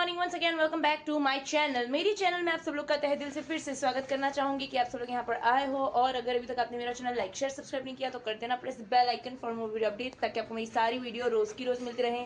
Morning once again welcome back to my channel. मेरी channel में आप सब लोग का तहे दिल से फिर से स्वागत करना चाहूंगी कि आप सब लोग यहाँ पर आए हो। और अगर अभी तक आपने मेरा चैनल लाइक शेयर सब्सक्राइब नहीं किया तो कर देना press bell icon for more video update, ताकि आपको मेरी सारी वीडियो रोज की रोज मिलती रहे।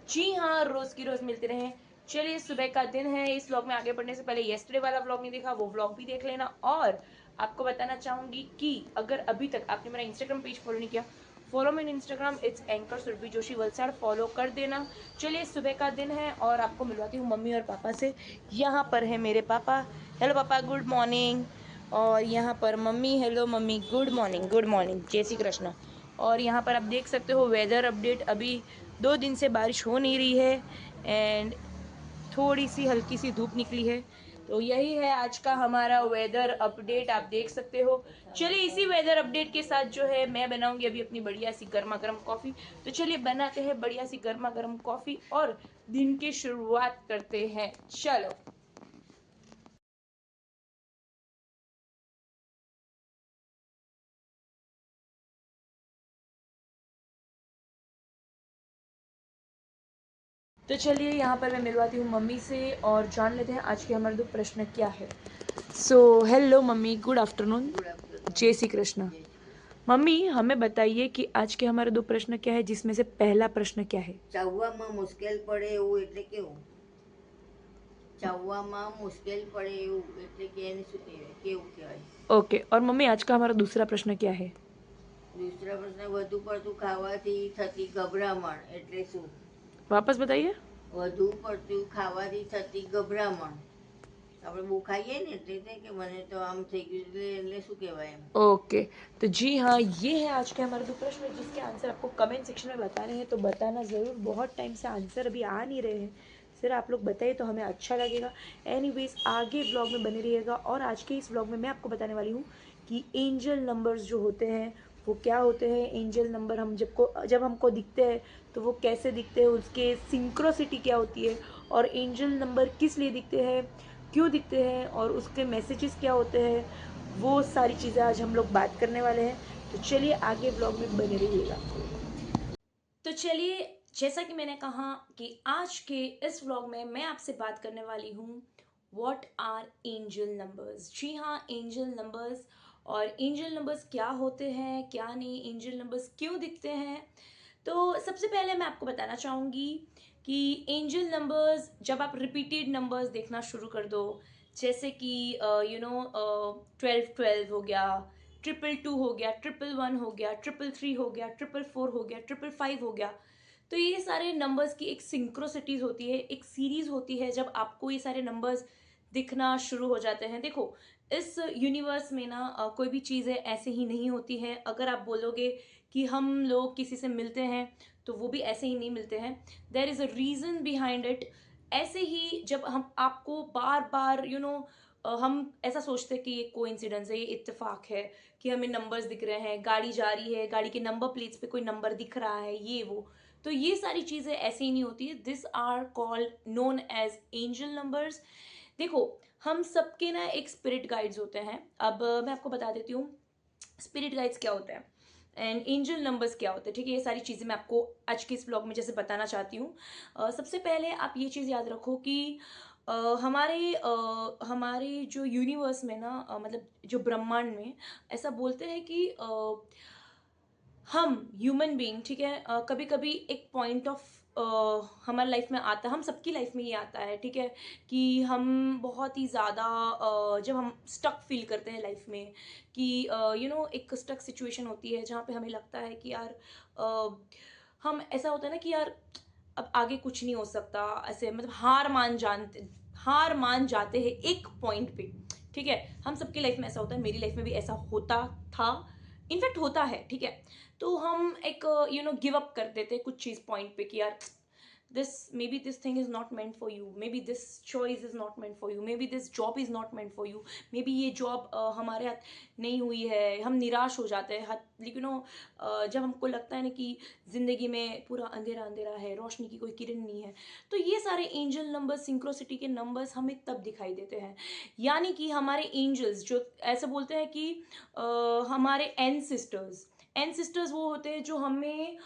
जी हाँ, रोज की रोज मिलती रहे। चलिए, सुबह का दिन है। इस व्लॉग में आगे बढ़ने से पहले येस्टरडे वाला व्लॉग नहीं देखा, वो व्लॉग भी देख लेना। और आपको बताना चाहूंगी कि अगर अभी तक आपने मेरा इंस्टाग्राम पेज फॉलो नहीं किया, follow me in Instagram, it's anchor Surabhi Joshi Valsad, follow कर देना। चलिए, सुबह का दिन है और आपको मिलवाती हूँ मम्मी और पापा से। यहाँ पर है मेरे पापा। हेलो पापा, गुड मॉर्निंग। और यहाँ पर mummy. Hello mummy, good morning. Good morning, जय श्री कृष्ण। और यहाँ पर आप देख सकते हो वेदर अपडेट। अभी 2 दिन से बारिश हो नहीं रही है एंड थोड़ी सी हल्की सी धूप निकली है। तो यही है आज का हमारा वेदर अपडेट, आप देख सकते हो। चलिए, इसी वेदर अपडेट के साथ जो है मैं बनाऊंगी अभी अपनी बढ़िया सी गर्मा गर्म कॉफी। तो चलिए बनाते हैं बढ़िया सी गर्मा गर्म कॉफी और दिन की शुरुआत करते हैं। चलो। तो चलिए, यहाँ पर मैं मिलवाती हूँ मम्मी से और जान लेते हैं आज के हमारे 2 प्रश्न क्या है। So hello mummy, good afternoon. Good afternoon. जय श्री कृष्ण। जय मम्मी, हमें बताइए कि आज के हमारे 2 प्रश्न क्या है, जिसमें से पहला प्रश्न क्या है। ચાવવામાં મુશ્કેલ પડે એવું એટલે કેવું? ચાવવામાં મુશ્કેલ પડે એવું એટલે કે એને શું કહેવાય, કેવું કહેવાય? ओके, और मम्मी आज का हमारा दूसरा प्रश्न क्या है। દૂસરા પ્રશ્ન, વધુ પડતું ખાવાથી થતી ગભરામણ એટલે શું? वापस बताइए। વધુ પડતું ખાવાથી થતી ગભરામણ, આપણે બહુ ખાઈએ ને એટલે થાય કે મને તો આમ થઈ ગયું એટલે શું કહેવાય એમ? ओके, तो जी हाँ, ये है आज के हमारे 2 प्रश्न, जिसके आंसर आपको कमेंट सेक्शन में बताने हैं। तो बताना ज़रूर, बहुत टाइम से आंसर अभी आ नहीं रहे हैं। सिर्फ आप लोग बताइए तो हमें अच्छा लगेगा। एनीवेज, आगे ब्लॉग में बने रहिएगा। और आज के इस ब्लॉग में मैं आपको बताने वाली हूँ कि एंजल नंबर्स जो होते हैं वो क्या होते हैं। एंजल नंबर हम जब हमको दिखते हैं तो वो कैसे दिखते हैं, उसके सिंक्रोसिटी क्या होती है, और एंजल नंबर किस लिए दिखते हैं, क्यों दिखते हैं, और उसके मैसेजेस क्या होते हैं, वो सारी चीज़ें आज हम लोग बात करने वाले हैं। तो चलिए, आगे ब्लॉग में बने रहिएगा। तो चलिए, जैसा कि मैंने कहा कि आज के इस व्लॉग में मैं आपसे बात करने वाली हूँ व्हाट आर एंजल नंबर्स। जी हाँ, एंजल नंबर्स। और एंजल नंबर्स क्या होते हैं, क्या नहीं, एंजल नंबर्स क्यों दिखते हैं। तो सबसे पहले मैं आपको बताना चाहूँगी कि एंजल नंबर्स, जब आप रिपीटेड नंबर्स देखना शुरू कर दो, जैसे कि 12 12 हो गया, 222 हो गया, 111 हो गया, 333 हो गया, 444 हो गया, 555 हो गया। तो ये सारे नंबर्स की एक सिंक्रोसिटीज होती है, एक सीरीज होती है। जब आपको ये सारे नंबर्स दिखना शुरू हो जाते हैं, देखो, इस यूनिवर्स में ना कोई भी चीज़ें ऐसे ही नहीं होती है। अगर आप बोलोगे कि हम लोग किसी से मिलते हैं तो वो भी ऐसे ही नहीं मिलते हैं। There is a reason behind it. ऐसे ही जब हम आपको बार बार हम ऐसा सोचते हैं कि ये कोइंसिडेंस है, ये इत्तेफाक है कि हमें नंबर्स दिख रहे हैं, गाड़ी जा रही है, गाड़ी के नंबर प्लेट्स पे कोई नंबर दिख रहा है, ये वो। तो ये सारी चीज़ें ऐसे ही नहीं होती है। This are called known as angel numbers. देखो, हम सबके ना एक स्पिरिट गाइड्स होते हैं। अब मैं आपको बता देती हूँ स्पिरिट गाइड्स क्या होते हैं एंड एंजल नंबर्स क्या होते हैं। ठीक है, ये सारी चीज़ें मैं आपको आज के इस ब्लॉग में जैसे बताना चाहती हूँ। सबसे पहले आप ये चीज़ याद रखो कि हमारे जो यूनिवर्स में ना मतलब जो ब्रह्मांड में ऐसा बोलते हैं कि हम ह्यूमन बीइंग, ठीक है, कभी कभी एक पॉइंट ऑफ हमारी लाइफ में आता है, हम सबकी लाइफ में ये आता है, ठीक है, कि हम बहुत ही ज़्यादा जब हम स्टक फील करते हैं लाइफ में, कि एक स्टक सिचुएशन होती है जहाँ पे हमें लगता है कि यार हम ऐसा होता है ना कि यार अब आगे कुछ नहीं हो सकता, ऐसे मतलब हार मान जाते हैं एक पॉइंट पे। ठीक है, हम सबकी लाइफ में ऐसा होता है, मेरी लाइफ में भी ऐसा होता था, इनफैक्ट होता है। ठीक है, तो हम एक गिव अप कर देते हैं कुछ चीज़ पॉइंट पे कि यार this maybe this thing is not meant for you, maybe this choice is not meant for you, maybe this job is not meant for you, maybe ये जॉब हमारे हाथ नहीं हुई है। हम निराश हो जाते हैं, लेकिन जब हमको लगता है ना कि ज़िंदगी में पूरा अंधेरा अंधेरा है, रोशनी की कोई किरण नहीं है, तो ये सारे एंजल नंबर्स, सिंक्रोसिटी के नंबर्स हमें तब दिखाई देते हैं। यानी कि हमारे एंजल्स जो ऐसे बोलते हैं कि हमारे एंसेस्टर्स एंसेस्टर्स वो होते हैं जो हमें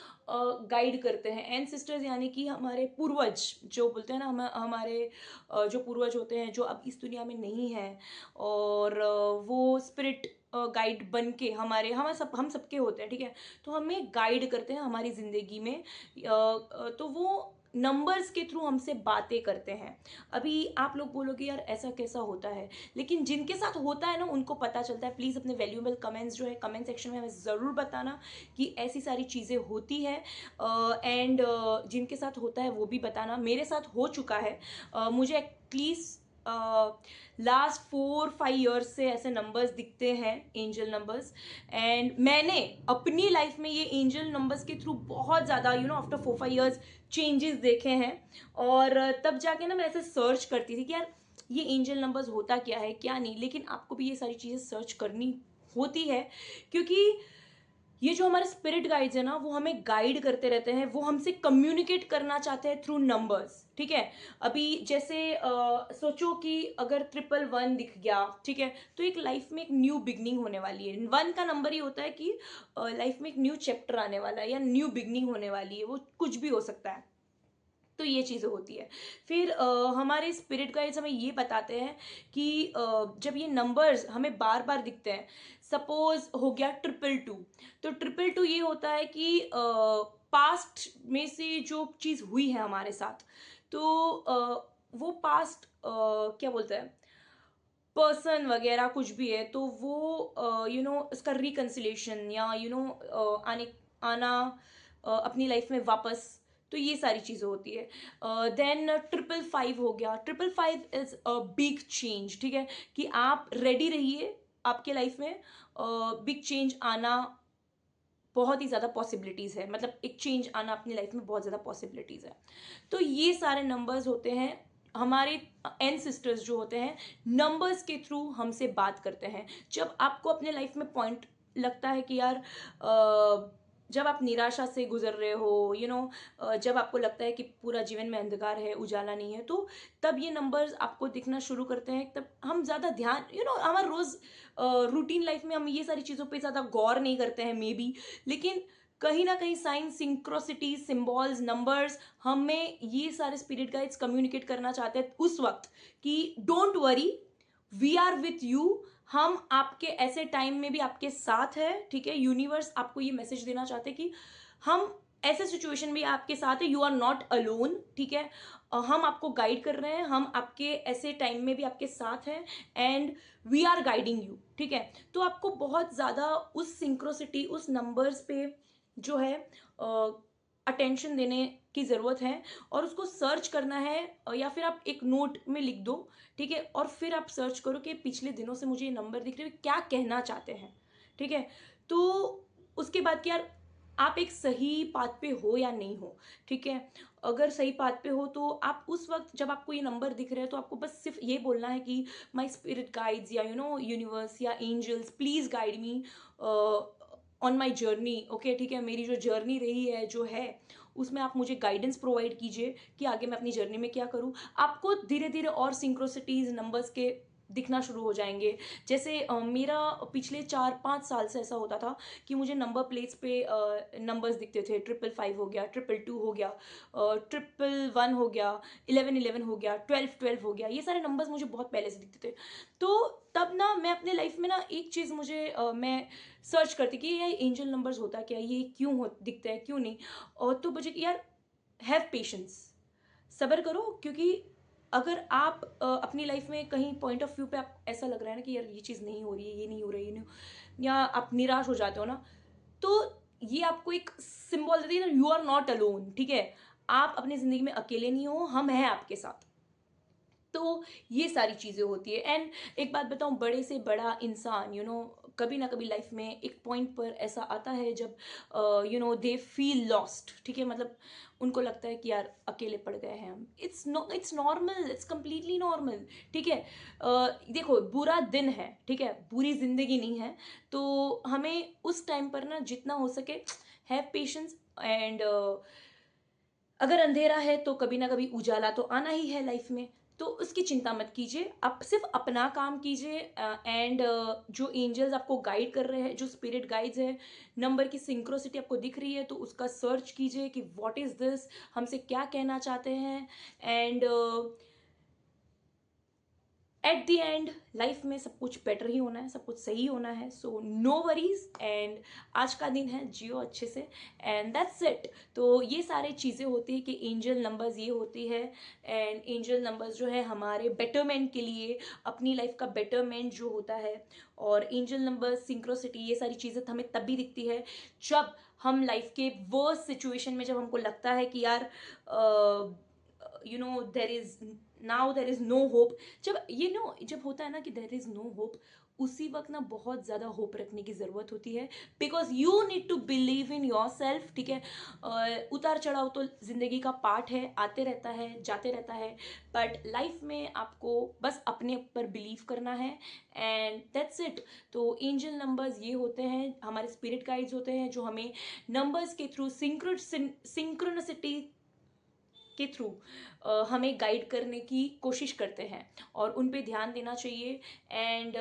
गाइड करते हैं। एंसेस्टर्स यानी कि हमारे पूर्वज, जो बोलते हैं ना, हमारे जो पूर्वज होते हैं जो अब इस दुनिया में नहीं हैं, और वो स्पिरिट गाइड बन के हम सबके होते हैं, ठीक है। तो हमें गाइड करते हैं हमारी ज़िंदगी में। तो वो नंबर्स के थ्रू हमसे बातें करते हैं। अभी आप लोग बोलोगे यार ऐसा कैसा होता है, लेकिन जिनके साथ होता है ना उनको पता चलता है। प्लीज़ अपने वैल्यूएबल कमेंट्स जो है कमेंट सेक्शन में हमें ज़रूर बताना कि ऐसी सारी चीज़ें होती है, एंड जिनके साथ होता है वो भी बताना। मेरे साथ हो चुका है। मुझे एटलीस्ट लास्ट 4-5 ईयर्स से ऐसे नंबर्स दिखते हैं, एंजल नंबर्स। एंड मैंने अपनी लाइफ में ये एंजल नंबर्स के थ्रू बहुत ज़्यादा आफ्टर 4-5 ईयर्स चेंजेस देखे हैं। और तब जाके ना मैं ऐसे सर्च करती थी कि यार ये एंजल नंबर्स होता क्या है क्या नहीं। लेकिन आपको भी ये सारी चीज़ें सर्च करनी होती है, क्योंकि ये जो हमारे स्पिरिट गाइड्स है ना वो हमें गाइड करते रहते हैं, वो हमसे कम्युनिकेट करना चाहते हैं थ्रू नंबर्स, ठीक है। अभी जैसे सोचो कि अगर 111 दिख गया, ठीक है, तो एक लाइफ में एक न्यू बिगनिंग होने वाली है। 1 का नंबर ही होता है कि लाइफ में एक न्यू चैप्टर आने वाला है या न्यू बिगनिंग होने वाली है, वो कुछ भी हो सकता है। तो ये चीज़ें होती है। फिर हमारे स्पिरिट गाइड्स हमें ये बताते हैं कि जब ये नंबर्स हमें बार बार दिखते हैं, सपोज हो गया 222, तो 222 ये होता है कि पास्ट में से जो चीज़ हुई है हमारे साथ, तो वो पास्ट क्या बोलते हैं, पर्सन वगैरह कुछ भी है, तो वो इसका रिकन्सिलेशन या आने आना अपनी लाइफ में वापस, तो ये सारी चीज़ें होती है। देन 555 हो गया। 555 इज़ अ बिग चेंज, ठीक है, कि आप रेडी रहिए, आपके लाइफ में बिग चेंज आना बहुत ही ज़्यादा पॉसिबिलिटीज़ है, मतलब एक चेंज आना अपनी लाइफ में बहुत ज़्यादा पॉसिबिलिटीज़ है। तो ये सारे नंबर्स होते हैं, हमारे एंसेस्टर्स जो होते हैं नंबर्स के थ्रू हमसे बात करते हैं। जब आपको अपने लाइफ में पॉइंट लगता है कि यार जब आप निराशा से गुजर रहे हो, जब आपको लगता है कि पूरा जीवन में अंधकार है, उजाला नहीं है, तो तब ये नंबर्स आपको दिखना शुरू करते हैं। तब हम ज़्यादा ध्यान हमारे रोज़ रूटीन लाइफ में हम ये सारी चीज़ों पे ज़्यादा गौर नहीं करते हैं मे बी, लेकिन कहीं ना कहीं साइंस, सिंक्रोसिटी, सिंबल्स, नंबर्स हमें ये सारे स्पिरिट गाइड्स कम्युनिकेट करना चाहते हैं उस वक्त कि don't worry, we are with you. हम आपके ऐसे टाइम में भी आपके साथ है, ठीक है। यूनिवर्स आपको ये मैसेज देना चाहते हैं कि हम ऐसे सिचुएशन में आपके साथ है, यू आर नॉट अलोन, ठीक है। हम आपको गाइड कर रहे हैं, हम आपके ऐसे टाइम में भी आपके साथ हैं, and we are guiding you, ठीक है। तो आपको बहुत ज़्यादा उस सिंक्रोसिटी, उस नंबर्स पे जो है अटेंशन देने की ज़रूरत है, और उसको सर्च करना है, या फिर आप एक नोट में लिख दो, ठीक है, और फिर आप सर्च करो कि पिछले दिनों से मुझे ये नंबर दिख रहे हैं, क्या कहना चाहते हैं, ठीक है। तो उसके बाद कि यार आप एक सही पाथ पे हो या नहीं हो, ठीक है। अगर सही पाथ पे हो तो आप उस वक्त जब आपको ये नंबर दिख रहे हैं तो आपको बस सिर्फ ये बोलना है कि माई स्पिरिट गाइड्स या यूनिवर्स या angels please guide me on my journey, okay, ठीक है। मेरी जो जर्नी रही है जो है उसमें आप मुझे गाइडेंस प्रोवाइड कीजिए कि आगे मैं अपनी जर्नी में क्या करूँ। आपको धीरे धीरे और सिंक्रोसिटीज़ नंबर्स के दिखना शुरू हो जाएंगे। जैसे मेरा पिछले 4-5 साल से ऐसा होता था कि मुझे नंबर प्लेट्स पे नंबर्स दिखते थे। 555 हो गया, 222 हो गया, 111 हो गया, 1111 हो गया, 1212 हो गया, ये सारे नंबर्स मुझे बहुत पहले से दिखते थे। तो तब ना मैं अपने लाइफ में ना एक चीज़ मुझे मैं सर्च करती कि ये एंजल नंबर्स होता क्या, ये क्यों दिखता है, क्यों नहीं। और तो मुझे कि यार हैव पेशेंस, सब्र करो, क्योंकि अगर आप अपनी लाइफ में कहीं पॉइंट ऑफ व्यू पे आप ऐसा लग रहा है ना कि यार ये चीज़ नहीं हो रही है, ये नहीं हो रही है, ये नहीं, या आप निराश हो जाते हो ना, तो ये आपको एक सिंबल देती है ना, यू आर नॉट अलोन, ठीक है। आप अपनी ज़िंदगी में अकेले नहीं हो, हम हैं आपके साथ। तो ये सारी चीज़ें होती है। एंड एक बात बताऊं, बड़े से बड़ा इंसान कभी ना कभी लाइफ में एक पॉइंट पर ऐसा आता है जब दे फील लॉस्ट, ठीक है। मतलब उनको लगता है कि यार अकेले पड़ गए हैं हम। It's normal, it's completely normal, ठीक है। देखो, बुरा दिन है, ठीक है, बुरी जिंदगी नहीं है। तो हमें उस टाइम पर ना जितना हो सके हैव पेशेंस, एंड अगर अंधेरा है तो कभी ना कभी उजाला तो आना ही है लाइफ में। तो उसकी चिंता मत कीजिए, आप सिर्फ अपना काम कीजिए एंड जो एंजल्स आपको गाइड कर रहे हैं, जो स्पिरिट गाइड्स है, नंबर की सिंक्रोसिटी आपको दिख रही है तो उसका सर्च कीजिए कि व्हाट इज़ दिस, हमसे क्या कहना चाहते हैं। And at the end life में सब कुछ बेटर ही होना है, सब कुछ सही होना है, सो नो वरीज। एंड आज का दिन है, जियो अच्छे से, एंड दैट्स इट। तो ये सारी चीज़ें होती है कि एंजल नंबर्स ये होती है, एंड एंजल नंबर्स जो है हमारे बेटरमेंट के लिए, अपनी लाइफ का बेटरमेंट जो होता है। और एंजल नंबर्स, सिंक्रोसिटी, ये सारी चीज़ें हमें तभी दिखती है जब हम लाइफ के वर्स्ट सिचुएशन में, जब हमको लगता है कि यार you know there is no hope, जब होता है ना कि देर इज नो होप, उसी वक्त ना बहुत ज़्यादा होप रखने की ज़रूरत होती है, because you need to believe in yourself. ठीक है, उतार चढ़ाव तो ज़िंदगी का पार्ट है, आते रहता है जाते रहता है, बट लाइफ में आपको बस अपने ऊपर बिलीव करना है, एंड दैट्स इट। तो एंजल नंबर्स ये होते हैं, हमारे स्पिरिट गाइड्स होते हैं जो हमें नंबर्स के थ्रू, सिंक्रोनिसिटी के थ्रू हमें गाइड करने की कोशिश करते हैं, और उन पे ध्यान देना चाहिए। एंड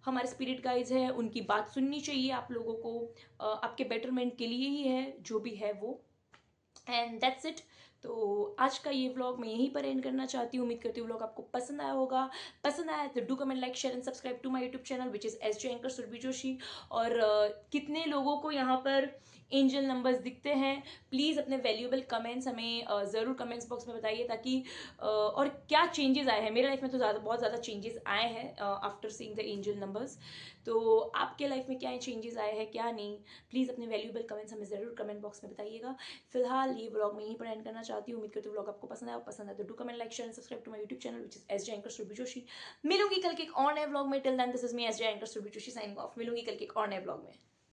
हमारे स्पिरिट गाइड्स हैं, उनकी बात सुननी चाहिए आप लोगों को, आपके बेटरमेंट के लिए ही है जो भी है वो। And that's it. तो आज का ये व्लॉग मैं यहीं पर एंड करना चाहती हूँ। उम्मीद करती हूँ व्लॉग आपको पसंद आया होगा। पसंद आया तो do comment, like, share and subscribe to my YouTube channel which is S J anchor Surabhi Joshi. और कितने लोगों को यहाँ पर एंजल नंबर्स दिखते हैं, प्लीज़ अपने वैल्यूएबल कमेंट्स हमें ज़रूर कमेंट्स बॉक्स में बताइए, ताकि और क्या चेंजेस आए हैं। मेरे लाइफ में तो बहुत ज़्यादा चेंजेस आए हैं after seeing the angel numbers. तो आपके लाइफ में क्या चेंजेस आए हैं, क्या नहीं, प्लीज़ अपने वैल्यूएबल कमेंट्स हमें ज़रूर कमेंट बॉक्स में बताइएगा। फिलहाल ये व्लॉग मैं यहीं पर एंड करना चाहती हूँ। उम्मीद करती हूँ व्लॉग आपको पसंद आया तो do comment, like, share and subscribe to my YouTube channel which is S J anchor Surabhi Joshi. मिलूंगी कल के एक और नए व्लॉग में। Till then this is me S J anchor Surabhi Joshi signing off. मिलूंगी कल के एक और नए व्लॉग में।